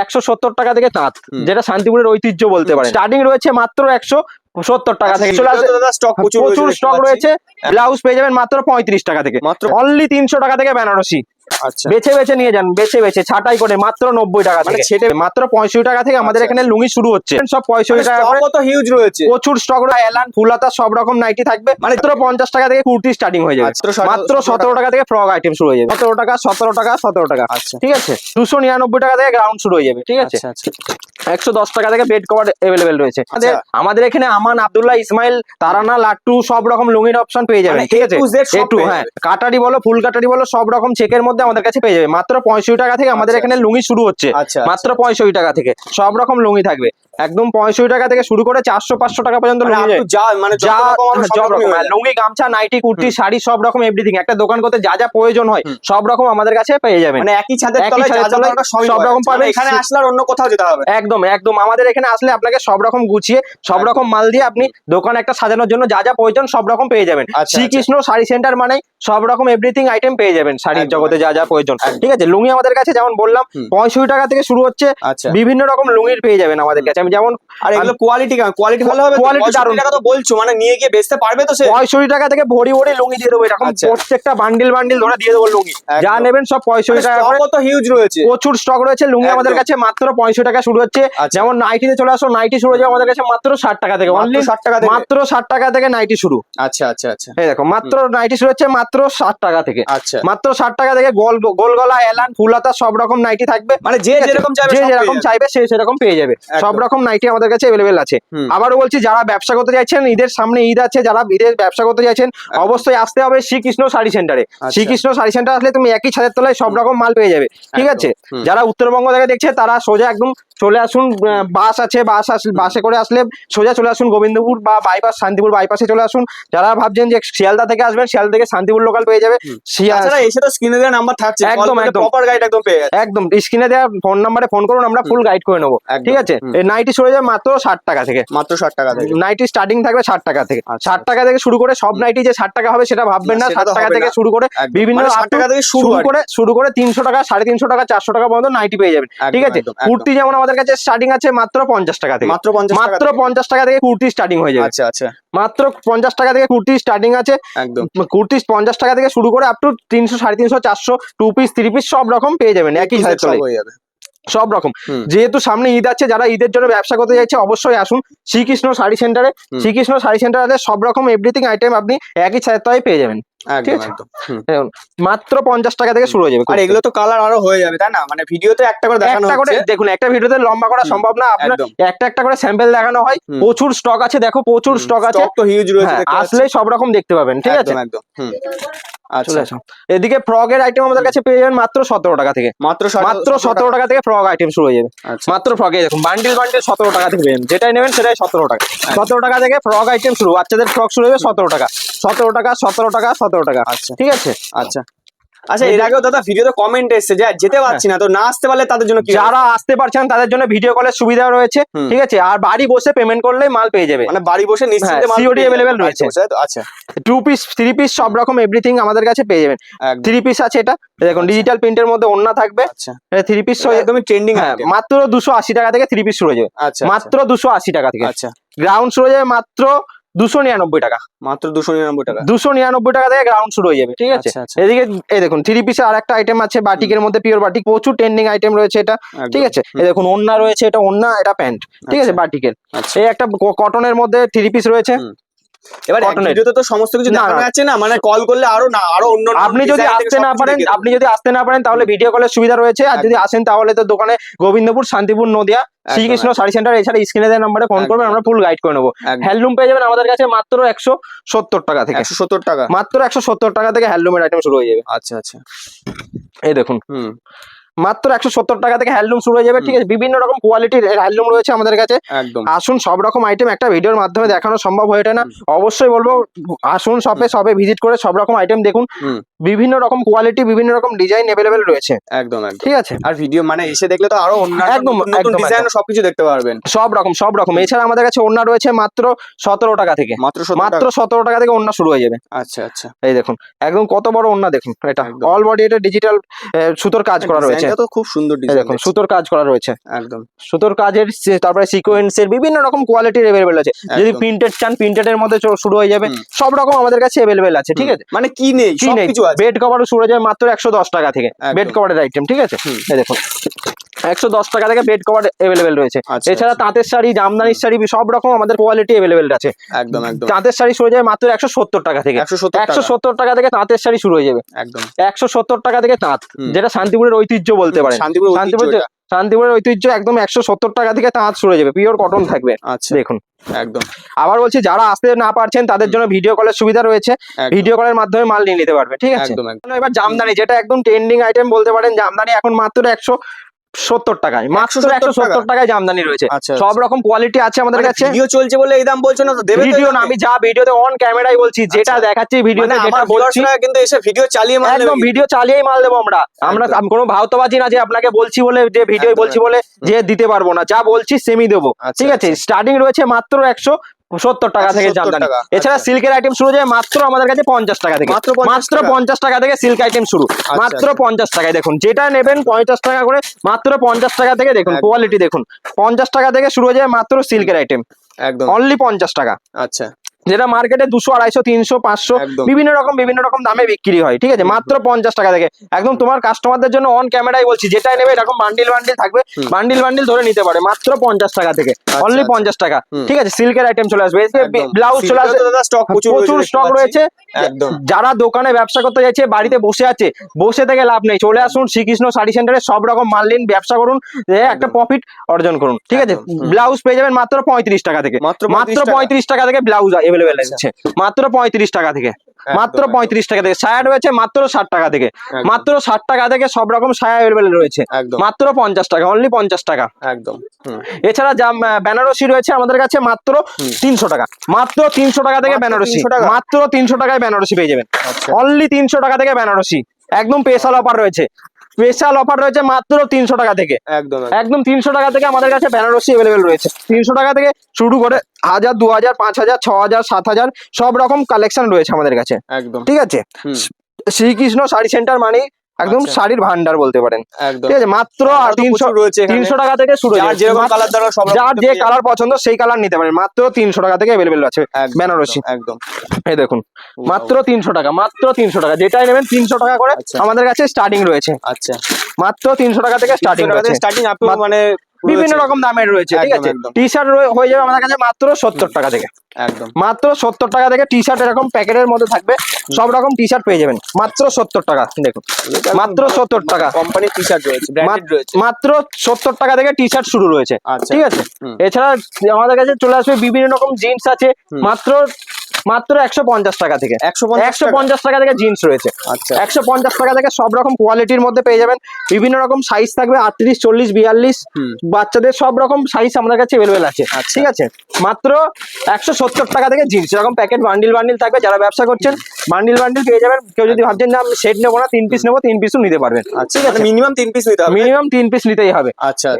170 টাকা থেকে তাঁত, যেটা শান্তিপুরের ঐতিহ্য বলতে পারেন। স্টার্টিং রয়েছে মাত্র 170 টাকা থেকে। প্রচুর স্টক রয়েছে। ব্লাউজ পেয়ে যাবেন মাত্র 35 টাকা থেকে, অনলি 300 টাকা থেকে বেনারসি। বেছে বেছে নিয়ে যান, বেছে বেছে ছাটাই করে মাত্র 90 টাকা থেকে, মাত্র 65 টাকা থেকে আমাদের এখানে লুঙ্গি শুরু হচ্ছে। সব 65 টাকা করে, কত হিউজ রয়েছে, প্রচুর স্টক রয়েছে। এলান ফুলাতা সব রকম নাইটি থাকবে। মাত্র 50 টাকা থেকে কুর্তি স্টার্টিং হয়ে যাবে। মাত্র 17 টাকা থেকে ফ্রক আইটেম শুরু হয়ে যাবে। 17 টাকা 17 টাকা, ঠিক আছে। 299 টাকা থেকে গ্রাউন্ড শুরু হয়ে যাবে, ঠিক আছে। 110 টাকা থেকে বেড কভার अवेलेबल রয়েছে আমাদের এখানে। আমান, আব্দুল্লাহ, ইসমাইল, তারানা, লাট্টু সব রকম লুঙ্গির অপশন পেয়ে যাবেন, ঠিক আছে। একটু হ্যাঁ, কাটারি বলো, ফুল কাটারি বলো, সব রকম চেকের মধ্যে আমাদের কাছে পেয়ে যাবে। মাত্র 65 টাকা থেকে আমাদের এখানে লুঙ্গি শুরু হচ্ছে। মাত্র 65 টাকা থেকে সব রকম লুঙ্গি থাকবে। একদম 65 টাকা থেকে শুরু করে 400-500 টাকা পর্যন্ত লুঙ্গি, গামছা, নাইটি, কুর্তি, শাড়ি সব রকম এভরিথিং। একটা দোকান করতে যা যা প্রয়োজন হয় সব রকম আমাদের কাছে পেয়ে যাবেন। একই ছাদের তলায় সব রকম পাবেন। এখানে আসলে অন্য কোথাও যেতে হবে। একদম একদম আমাদের এখানে আসলে আপনাকে সব রকম গুছিয়ে সব রকম মাল দিয়ে আপনি দোকান একটা সাজানোর জন্য যা যা প্রয়োজন সব রকম পেয়ে যাবেন। শ্রীকৃষ্ণ শাড়ি সেন্টার মানে সব রকম এভরিথিং আইটেম পেয়ে যাবেন শাড়ির জগতে যা যা প্রয়োজন, ঠিক আছে। লুঙ্গি আমাদের কাছে যেমন বললাম 65 টাকা থেকে শুরু হচ্ছে। বিভিন্ন রকম লুঙ্গির পেয়ে যাবেন আমাদের কাছে। আমি যেমন, আর এগুলো কোয়ালিটি ভালো হবে, কোয়ালিটি দারুণ। টাকা তো বলছো, মানে নিয়ে গিয়ে বেচতে পারবে তো সে। 65 টাকা থেকে ভরি ভরি লুঙ্গি দিয়ে দেবো, এরকম প্রত্যেকটা বান্ডিল বান্ডিল ধরে দিয়ে দেবো লুঙ্গি। যা নেবেন সব 65 টাকা করে। কত হিউজ রয়েছে, প্রচুর স্টক রয়েছে লুঙ্গি আমাদের কাছে। মাত্র 65 টাকা শুরু হচ্ছে। যেমন নাইটিতে চলে আসো, নাইটি শুরু হয়ে যাবে আমাদের কাছে মাত্র 60 টাকা থেকে। অনলি 60 টাকা, মাত্র 60 টাকা থেকে নাইটি শুরু। আচ্ছা আচ্ছা আচ্ছা, এই দেখো মাত্র নাইটি শুরু হচ্ছে মাত্র 60 টাকা থেকে। আচ্ছা, মাত্র 60 টাকা থেকে গোল গলা, এলান, ফুলাতা সব রকম নাইটি থাকবে। মানে যে যেরকম চাইবে সে সেরকম পেয়ে যাবে। সব রকম নাইটি আমাদের কাছে अवेलेबल আছে। আবারও বলছি, যারা ব্যবসা করতে চাইছেন, ঈদের সামনে ঈদ আছে, যারা ঈদের ব্যবসা করতে চাইছেন অবশ্যই আসতে হবে শ্রীকৃষ্ণ শাড়ি সেন্টারে। শ্রীকৃষ্ণ শাড়ি সেন্টার আসলে তুমি একই ছাদের তলায় সব রকম মাল পেয়ে যাবে, ঠিক আছে। যারা উত্তরবঙ্গ থেকে দেখছে তারা সোজা একদম চলে আসুন। বাস আছে, বাসে করে আসলে সোজা চলে আসুন গোবিন্দপুর বা বাইপাস, শান্তিপুর বাইপাসে চলে আসুন। যারা ভাবছেন যে শিয়ালদা থেকে আসবেন, শিয়ালদা থেকে শান্তিপুর লোকাল পেয়ে যাবে। এসে তো স্ক্রিনে দেওয়া নাম্বার থাকছে, একদম প্রপার গাইড একদম পেয়ে যাবে। একদম স্ক্রিনে দেওয়া ফোন নাম্বারে ফোন করুন, আমরা ফুল গাইড করে নেবো, ঠিক আছে। এই নাইটি শুরু হয়ে যাবে মাত্র 60 টাকা থেকে। মাত্র 60 টাকা থেকে নাইটি স্টার্টিং থাকবে 60 টাকা থেকে। 60 টাকা থেকে শুরু করে সব নাইটি যে 60 টাকা হবে সেটা ভাববেন না। 60 টাকা থেকে শুরু করে বিভিন্ন 60 টাকা থেকে শুরু করে 300 টাকা, 350 টাকা, 400 টাকা পর্যন্ত নাইটি পেয়ে যাবেন, ঠিক আছে। কুর্তি যেমন আমাদের কাছে স্টার্টিং আছে মাত্র 50 টাকা থেকে। মাত্র 50 টাকা থেকে কুর্তি স্টার্টিং হয়ে যাবে। আচ্ছা আচ্ছা, মাত্র 50 টাকা থেকে কুর্তি স্টার্টিং আছে। একদম কুর্তি 50 টাকা থেকে শুরু করে আপ টু 300, 350, 400, 2 পিস 3 পিস সব রকম পেয়ে যাবেন একই সাথে চলে যাবে সব রকম। যেহেতু সামনে ঈদ আছে, যারা ঈদের জন্য ব্যবসা করতে চাইছে অবশ্যই আসুন শ্রীকৃষ্ণ শাড়ি সেন্টারে। শ্রীকৃষ্ণ শাড়ি সেন্টারে সব রকম এভরিথিং আইটেম আপনি একই ছাদের তলায় পেয়ে যাবেন, ঠিক আছে। মাত্র 50 টাকা থেকে শুরু হয়ে যাবে। আর এগুলো তো কালার আরো হয়ে যাবে, তাই না? মানে ভিডিওতে একটা করে দেখানো হচ্ছে। দেখুন, একটা ভিডিওতে লম্বা করা সম্ভব না, আপনার একটা একটা করে স্যাম্পল দেখানো হয়। প্রচুর স্টক আছে, দেখো প্রচুর স্টক আছে, তো হিউজ রয়েছে। আসলে সব রকম দেখতে পাবেন, ঠিক আছে। একদম চলে আসো। এদিকে ফ্রকের আইটেম আমাদের কাছে পেয়ে যাবেন মাত্র 17 টাকা থেকে। মাত্র 17 টাকা থেকে ফ্রক আইটেম শুরু হয়ে যাবে। মাত্র ফ্রকে দেখুন বান্ডিল 17 টাকা থেকে পেয়ে যাবেন। যেটাই নেবেন সেটাই 17 টাকা। 17 টাকা থেকে ফ্রক আইটেম শুরু। বাচ্চাদের ফ্রক শুরু হবে 17 টাকা, 17 টাকা, 17 টাকা, 17 টাকা। আচ্ছা, ঠিক আছে। আচ্ছা আচ্ছা, এর আগেও দাদা ভিডিওতে কমেন্ট এসেছে যে যেতে পারছি না, তো না আসতে পারলে তাদের জন্য কি? যারা আসতে পারছেন তাদের জন্য ভিডিও কলের সুবিধা রয়েছে, ঠিক আছে। আর বাড়ি বসে পেমেন্ট করলেই মাল পেয়ে যাবে, মানে বাড়ি বসে নিশ্চিন্তে মাল সিওডি अवेलेबल রয়েছে। আচ্ছা, 2 পিস 3 পিস সব রকম এভরিথিং আমাদের কাছে পেয়ে যাবেন। 3 পিস আছে, এটা দেখুন ডিজিটাল প্রিন্টের মধ্যে ওন্না থাকবে। আচ্ছা, 3 পিস একদমই ট্রেন্ডিং। হ্যাঁ, মাত্র 280 টাকা থেকে 3 পিস শুরু হয়ে যাবে। আচ্ছা, মাত্র 280 টাকা থেকে। আচ্ছা, গ্রাউন্ড শুরু হয়ে যাবে মাত্র 299 টাকা। মাত্র 299 টাকা। 299 টাকা থেকে গ্রাউন্ড শুরু হয়ে যাবে, ঠিক আছে। এদিকে এই দেখুন 3 পিসের আরেকটা আইটেম আছে বাটিকের মধ্যে, পিওর বাটিক, প্রচুর ট্রেন্ডিং আইটেম রয়েছে এটা, ঠিক আছে। এই দেখুন ওন্না রয়েছে, এটা ওন্না, এটা প্যান্ট, ঠিক আছে, বাটিকের। এই একটা কটনের মধ্যে 3 পিস রয়েছে। এবার ভিডিওতে তো সমস্ত কিছু দেখানো যাচ্ছে না, মানে কল করলে আরো অন্য। আপনি যদি আসতে না পারেন তাহলে ভিডিও কলের সুবিধা রয়েছে। আর যদি আসেন তাহলে তো দোকানে গোবিন্দপুর, শান্তিপুর, নদিয়া, শ্রীকৃষ্ণ শাড়ি সেন্টার, এছাড়া স্ক্রিনে দেওয়া নম্বরে ফোন করবেন, আমরা ফুল গাইড করে নেবো। হ্যান্ডলুম পেয়ে যাবেন আমাদের কাছে মাত্র 170 টাকা থেকে। 170 টাকা, মাত্র 170 টাকা থেকে হ্যান্ডলুমের আইটেম শুরু হয়ে যাবে। আচ্ছা আচ্ছা, এই দেখুন মাত্র 170 টাকা থেকে হ্যান্ডলুম শুরু হয়ে যাবে, ঠিক আছে। বিভিন্ন রকম কোয়ালিটির হ্যান্ডলুম রয়েছে আমাদের কাছে। আসুন, সব রকম আইটেম একটা ভিডিওর মাধ্যমে দেখানো সম্ভব হয়ে ওঠে না। অবশ্যই বলবো আসুন শপে ভিজিট করে সব রকম আইটেম দেখুন। বিভিন্ন রকম কোয়ালিটি, বিভিন্ন রকম ডিজাইন अवेलेबल রয়েছে। একদম একদম ঠিক আছে, আর ভিডিও মানে এসে দেখলে তো আরো অন্যান্য একদম, নতুন একদম, ডিজাইন একদম। সবকিছু দেখতে পারবেন। সব রকম। এছাড়া আমাদের কাছে ওড়না রয়েছে মাত্র 17 টাকা থেকে। মাত্র 17 টাকা থেকে ওড়না শুরু হয়ে যাবে। আচ্ছা আচ্ছা, এই দেখুন একদম কত বড় ওড়না দেখুন, এটা একদম। অল বডি, এটা ডিজিটাল সুতোর কাজ করা রয়েছে। ডিজাইনটা তো খুব সুন্দর এই ডিজাইন দেখুন সুতোর কাজ করা রয়েছে, একদম সুতোর কাজের তারপরে সিকোয়েন্সের বিভিন্ন রকম কোয়ালিটির अवेलेबल আছে। যদি একদম। প্রিন্টেড চান প্রিন্টেডের মধ্যে শুরু হয়ে যাবে। সব রকম আমাদের কাছে अवेलेबल আছে। ঠিক আছে, মানে কি নেই সবকিছু আছে। বেড কভারও শুরু হয়ে যাবে মাত্র 110 টাকা থেকে, একদম। বেড কভারের আইটেম। ঠিক আছে, এই দেখুন 110 টাকা থেকে বেড কভার अवेलेबल রয়েছে। আচ্ছা, এছাড়া আচ্ছা। তাঁতের শাড়ি, জামদানির শাড়ি সব রকম আমাদের কোয়ালিটি अवेलेबल আছে। একদম একদম তাঁতের শাড়ি শুরু হয়ে যাবে মাত্র 170 টাকা থেকে। 170 টাকা থেকে তাঁতের শাড়ি শুরু হয়ে যাবে। একদম 170 টাকা থেকে তাঁত, যেটা শান্তিপুরের ঐতিহ্য বলতে পারেন। শান্তিপুরের ঐতিহ্য একদম 170 টাকা থেকে তাঁত শুরু হয়ে যাবে, পিওর কটন থাকবে। আচ্ছা দেখুন একদম। আবার বলছি, যারা আসতে না পারছেন তাদের জন্য ভিডিও কলের সুবিধা রয়েছে, ভিডিও কলের মাধ্যমে মাল নিয়ে নিতে পারবে। ঠিক আছে, একদম একদম। এবার জামদানি, যেটা একদম ট্রেন্ডিং আইটেম বলতে পারেন, জামদানি এখন মাত্র 170 টাকায়, মাত্র 170 টাকায় জামদানি রয়েছে। আচ্ছা, সব রকম কোয়ালিটি আছে আমাদের কাছে। ভিডিও চলছে বলে এই দাম বলছো না তো? দেবে ভিডিও না, আমি যা ভিডিওতে অন ক্যামেরায় বলছি, যেটা দেখাচ্ছি ভিডিওতে, যেটা বলছি কিন্তু এসে ভিডিও চালিয়ে মাল একদম ভিডিও চালিয়েই মাল দেবো আমরা। আমি কোনো ভাওতাবাজি না যে আপনাকে বলছি বলে, যে ভিডিও বলছি বলে যে দিতে পারবো না, যা বলছি সেমই দেবো। ঠিক আছে, স্টার্টিং রয়েছে মাত্র 170 টাকা থেকে জামদানি। এছাড়া সিল্কের আইটেম শুরু হয়ে মাত্র আমাদের কাছে 50 টাকা থেকে, মাত্র 50 টাকা থেকে সিল্ক আইটেম শুরু, মাত্র 50 টাকায়। দেখুন যেটা নেবেন 50 টাকা করে, মাত্র 50 টাকা থেকে। দেখুন কোয়ালিটি দেখুন, 50 টাকা থেকে শুরু হয়ে যায় মাত্র সিল্কের আইটেম, একদম অনলি 50 টাকা। আচ্ছা, যেটা মার্কেটে 200, 250, 300, 500 বিভিন্ন রকম দামে বিক্রি হয়। ঠিক আছে, মাত্র 50 টাকা থেকে। একদম তোমার কাস্টমারদের জন্য অন ক্যামেরায় বলছি, যেটাই নেবে এরকম বান্ডিল থাকবে, বান্ডিল ধরে নিতে পারে, মাত্র 50 টাকা থেকে, অনলি 50 টাকা। ঠিক আছে, সিল্কের আইটেম চলে আসবে, ব্লাউজ চলে আসবে, প্রচুর স্টক রয়েছে। যারা দোকানে ব্যবসা করতে যাচ্ছে, বাড়িতে বসে আছে, বসে থেকে লাভ নেই, চলে আসুন শ্রীকৃষ্ণ শাড়ি সেন্টারে, সব রকম মাল নিন, ব্যবসা করুন, একটা প্রফিট অর্জন করুন। ঠিক আছে, ব্লাউজ পেয়ে যাবেন মাত্র 35 টাকা থেকে, মাত্র 35 টাকা থেকে ব্লাউজ अवेलेबल আছে, মাত্র 35 টাকা থেকে, মাত্র 35 টাকা থেকে। সায়া রয়েছে মাত্র 60 টাকা থেকে, মাত্র 60 টাকা থেকে সব রকম সায়া अवेलेबल রয়েছে, মাত্র 50 টাকা, অনলি 50 টাকা একদম। এছাড়া বেনারসি রয়েছে আমাদের কাছে মাত্র 300 টাকা, মাত্র 300 টাকা থেকে বেনারসি, মাত্র 300 টাকায় বেনারসি পেয়ে যাবেন, অনলি 300 টাকা থেকে বেনারসি। একদম স্পেশাল অফার রয়েছে, মাত্র 300 টাকা থেকে, একদম 300 টাকা থেকে আমাদের কাছে বেনারসি अवेलेबल রয়েছে। 300 টাকা থেকে শুরু করে 1000, 2000, 5000, 6000, 7000 সব রকম কালেকশন রয়েছে আমাদের কাছে। ঠিক আছে, শ্রীকৃষ্ণ শাড়ি সেন্টার মানে একদম শাড়ির ভান্ডার বলতে পারেন। ঠিক আছে, মাত্র 300 টাকা থেকে শুরু, যার যে কালার পছন্দ সেই কালার নিতে পারেন, মাত্র 300 টাকা থেকে अवेलेबल আছে বেনারসি। একদম এই দেখুন মাত্র 300 টাকা, মাত্র 300 টাকা, যেটাই নেবেন 300 টাকা করে আমাদের কাছে স্টার্টিং রয়েছে। আচ্ছা, মাত্র 300 টাকা থেকে স্টার্টিং রয়েছে, মানে বিভিন্ন রকম দামের রয়েছে। ঠিক আছে, টি শার্ট হয়ে যাবে আমাদের কাছে মাত্র 70 টাকা থেকে, একদম মাত্র 70 টাকা থেকে। টি শার্ট এরকম প্যাকেটের মধ্যে থাকবে, সব রকম টি শার্ট পেয়ে যাবেন মাত্র 70 টাকা। দেখুন মাত্র 70 টাকা, কোম্পানির টি শার্ট রয়েছে, মাত্র 70 টাকা থেকে টি শার্ট শুরু রয়েছে। ঠিক আছে, এছাড়া আমাদের কাছে চলে আসবে বিভিন্ন রকম জিন্স আছে, মাত্র 150 টাকা থেকে, 150 টাকা থেকে জিন্স রয়েছে। 150 টাকা থেকে সব রকম কোয়ালিটির মধ্যে পেয়ে যাবেন, বিভিন্ন রকম সাইজ থাকবে, 38, 40, 42, বাচ্চাদের সব রকম সাইজ আমাদের কাছে अवेलेबल আছে। ঠিক আছে, মাত্র 170 টাকা থেকে জিন্স, এরকম প্যাকেট বান্ডিল থাকবে। যারা ব্যবসা করছেন বান্ডিল পেয়ে যাবেন। কেউ যদি ভাবছেন না আমি সেট নেবো না, 3 পিস নেবো, 3 পিসও নিতে পারবেন। ঠিক আছে, মিনিমাম 3 পিস নিতে হবে, মিনিমাম 3 পিস নিতেই হবে।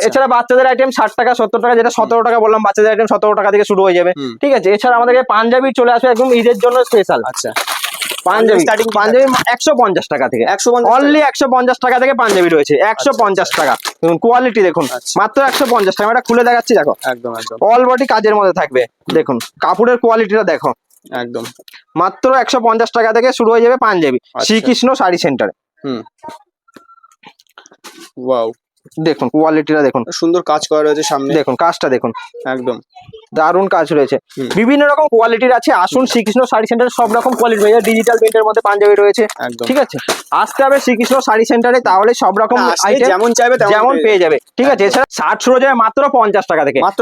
এছাড়া বাচ্চাদের আইটেম 60 টাকা, 70 টাকা, যেটা 17 টাকা বললাম, বাচ্চাদের আইটেম 17 টাকা থেকে শুরু হয়ে যাবে। ঠিক আছে, এছাড়া আমাদের পাঞ্জাবি চলে আসবে একদম ঈদের জন্য স্পেশাল। পাঞ্জাবি 150 টাকা থেকে, অনলি 150 টাকা থেকে পাঞ্জাবি রয়েছে, 150 টাকা। কোয়ালিটি দেখুন, মাত্র 150 টাকা। এটা খুলে দেখাচ্ছি, দেখো একদম অল বডি কাজের মধ্যে থাকবে। দেখুন কাপড়ের কোয়ালিটিটা দেখো, একদম মাত্র 150 টাকা থেকে শুরু হয়ে যাবে পাঞ্জাবি, শ্রীকৃষ্ণ শাড়ি সেন্টারে। ওয়াও, দেখুন কোয়ালিটিটা দেখুন, সুন্দর কাজ করা রয়েছে সামনে, দেখুন কাজটা দেখুন, একদম দারুণ কাজ রয়েছে, বিভিন্ন রকম কোয়ালিটির আছে। আসুন শ্রীকৃষ্ণ শাড়ি সেন্টারে, সব রকম কোয়ালিটি রয়েছে, ডিজিটাল প্রিন্টের মধ্যে পাঞ্জাবি রয়েছে। ঠিক আছে, আসতে হবে শ্রীকৃষ্ণ শাড়ি সেন্টারে, তাহলে সব রকম আইটেম যেমন চাইবে যেমন পেয়ে যাবে। ঠিক আছে, এছাড়া শার্ট শুরু হয়ে যাবে মাত্র 50 টাকা থেকে, মাত্র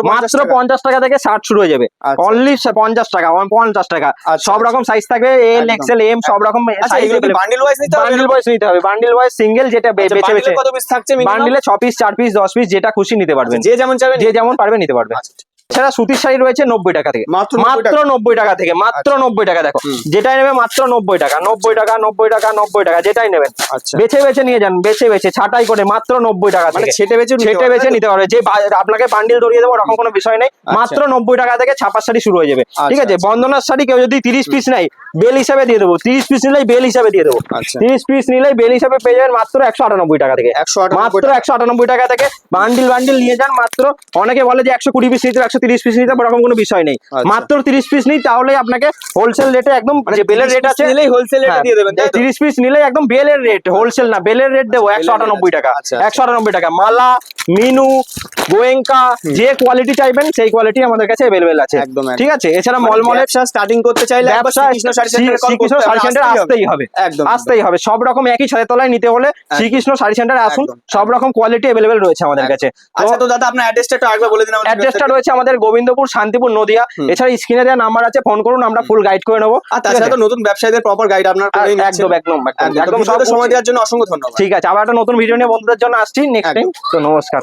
50 টাকা থেকে শার্ট শুরু হয়ে যাবে, অনলি 50 টাকা, 50 টাকা। সব রকম সাইজ থাকবে, এল, এক্সেল, এম, সব রকম সাইজ। বান্ডিল ওয়াইজ নিতে হবে, বান্ডিল ওয়াইজ সিঙ্গেল, যেটা বেছে বেছে। বান্ডিলে 6 পিস, 4 পিস, 10 পিস, যেটা খুশি নিতে পারবেন, যে যেমন পারবে নিতে পারবে। এছাড়া সুতির শাড়ি রয়েছে 90 টাকা থেকে, মাত্র মাত্র 90 টাকা থেকে, মাত্র 90 টাকা। দেখো যেটাই নেবে মাত্র 90 টাকা, 90 টাকা, 90 টাকা, 90 টাকা, যেটাই নেবেন আচ্ছা বেছে বেছে নিয়ে যান, বেছে বেছে ছাটাই করে মাত্র 90 টাকা মানে থেকে ছেটে বেছে ছেটে বেছে নিতে পারবে। যে আপনাকে বান্ডিল ধরিয়ে দেবো ওরকম কোনো বিষয় নেই, মাত্র 90 টাকা থেকে ছাপার শাড়ি শুরু হয়ে যাবে। ঠিক আছে, বন্দনার শাড়ি কেউ যদি 30 পিস নেয় বেল হিসাবে দিয়ে দেবো, 30 পিস নিলেই বেল হিসাবে দিয়ে দেবো, আচ্ছা 30 পিস নিলেই বেল হিসাবে পেয়ে যাবেন মাত্র 198 টাকা থেকে, 198 মাত্র 198 টাকা থেকে। বান্ডিল বান্ডিল নিয়ে যান মাত্র, অনেকে বলে যে 120 পিস নিতে 130 পিস নিতে, ওরকম কোনো বিষয় নেই, মাত্র 30 পিস নিই তাহলে আপনাকে হোলসেল রেটে একদম, যে বেলের রেট আছে নিলেই হোলসেল রেটে দিয়ে দেবেন, 30 পিস নিলে একদম বেলের রেট, হোলসেল না বেলের রেট দেবো 198 টাকা, 198 টাকা। মালা, মিনু, গোয়েঙ্কা, যে কোয়ালিটি চাইবেন সেই কোয়ালিটি আমাদের কাছে अवेलेबल আছে। একদম ঠিক আছে, এছাড়া মলমলের ব্যবসা স্টার্টিং করতে চাইলে ব্যবসা শ্রীকৃষ্ণ শাড়ি সেন্টারে কল করতে শাড়ি সেন্টার আসতেই হবে, একদম আসতেই হবে। সব রকম একই ছাদের তলায় নিতে হলে শ্রীকৃষ্ণ শাড়ি সেন্টারে আসুন, সব রকম কোয়ালিটি अवेलेबल রয়েছে আমাদের কাছে। আচ্ছা তো দাদা আপনার অ্যাড্রেসটা একটু আরেকবার বলে দিন আমাদের। অ্যাড্রেসটা রয়েছে আমাদের গোবিন্দপুর, শান্তিপুর, নদিয়া। এছাড়া স্ক্রিনে দেওয়া নাম্বার আছে, ফোন করুন, আমরা ফুল গাইড করে নেবো। আর তাছাড়া তো নতুন ব্যবসায়ীদের প্রপার গাইড আপনার করেই নিচ্ছেন। একদম একদম একদম সময় দেওয়ার জন্য অসংখ্য ধন্যবাদ। ঠিক আছে, আবার একটা নতুন ভিডিও নিয়ে বন্ধুদের জন্য আসছি নেক্সট টাইম। তো নমস্কার।